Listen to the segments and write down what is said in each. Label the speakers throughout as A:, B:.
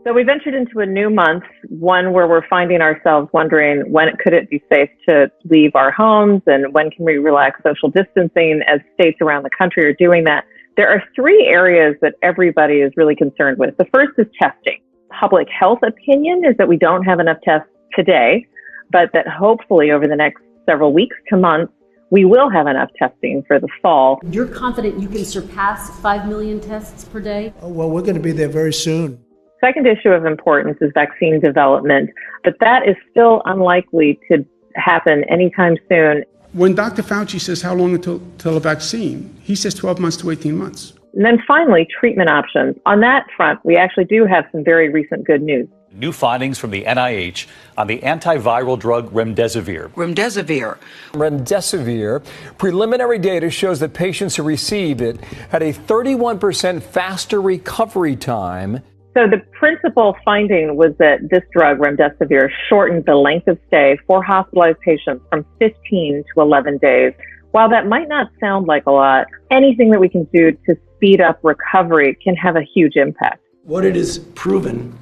A: So we've entered into a new month, one where we're finding ourselves wondering when could it be safe to leave our homes and when can we relax social distancing as states around the country are doing that. There are three areas that everybody is really concerned with. The first is testing. Public health opinion is that we don't have enough tests today, but that hopefully over the next several weeks to months, we will have enough testing for the fall.
B: You're confident you can surpass 5 million tests per day?
C: Oh, well, we're going to be there very soon.
A: Second issue of importance is vaccine development, but that is still unlikely to happen anytime soon.
D: When Dr. Fauci says how long until a vaccine, he says 12 months to 18 months.
A: And then finally, treatment options. On that front, we actually do have some very recent good news.
E: New findings from the NIH on the antiviral drug remdesivir.
F: Remdesivir. Preliminary data shows that patients who received it had a 31% faster recovery time.
A: So the principal finding was that this drug, remdesivir, shortened the length of stay for hospitalized patients from 15 to 11 days. While that might not sound like a lot, anything that we can do to speed up recovery can have a huge impact.
G: What it is proven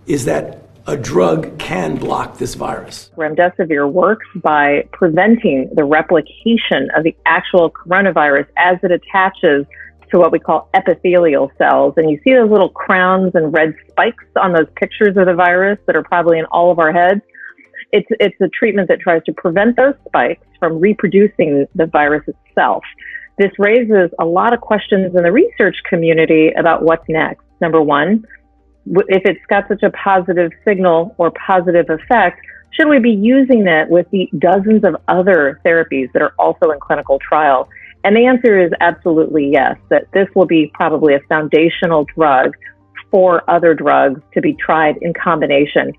G: is that a drug can block this virus.
A: Remdesivir works by preventing the replication of the actual coronavirus as it attaches to what we call epithelial cells. And you see those little crowns and red spikes on those pictures of the virus that are probably in all of our heads. It's a treatment that tries to prevent those spikes from reproducing the virus itself. This raises a lot of questions in the research community about what's next. Number one, if it's got such a positive signal or positive effect, should we be using it with the dozens of other therapies that are also in clinical trial? And the answer is absolutely yes, that this will be probably a foundational drug for other drugs to be tried in combination.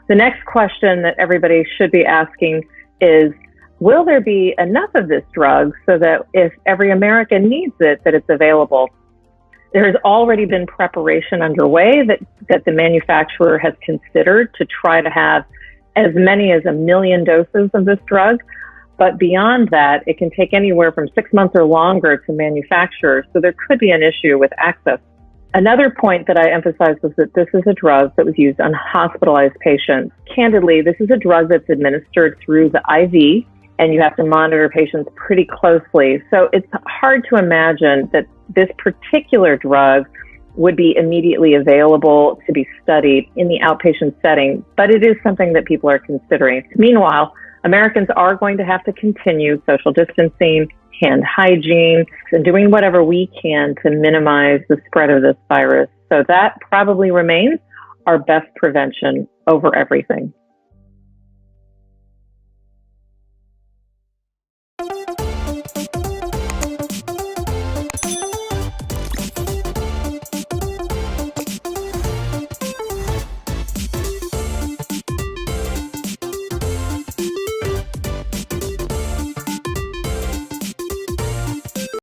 A: The next question that everybody should be asking is, will there be enough of this drug so that if every American needs it, that it's available? There has already been preparation underway that the manufacturer has considered to try to have as many as 1 million doses of this drug. But beyond that, it can take anywhere from 6 months or longer to manufacture. So there could be an issue with access. Another point that I emphasized was that this is a drug that was used on hospitalized patients. Candidly, this is a drug that's administered through the IV, and you have to monitor patients pretty closely. So it's hard to imagine that this particular drug would be immediately available to be studied in the outpatient setting, but it is something that people are considering. Meanwhile, Americans are going to have to continue social distancing, hand hygiene, and doing whatever we can to minimize the spread of this virus. So that probably remains our best prevention over everything.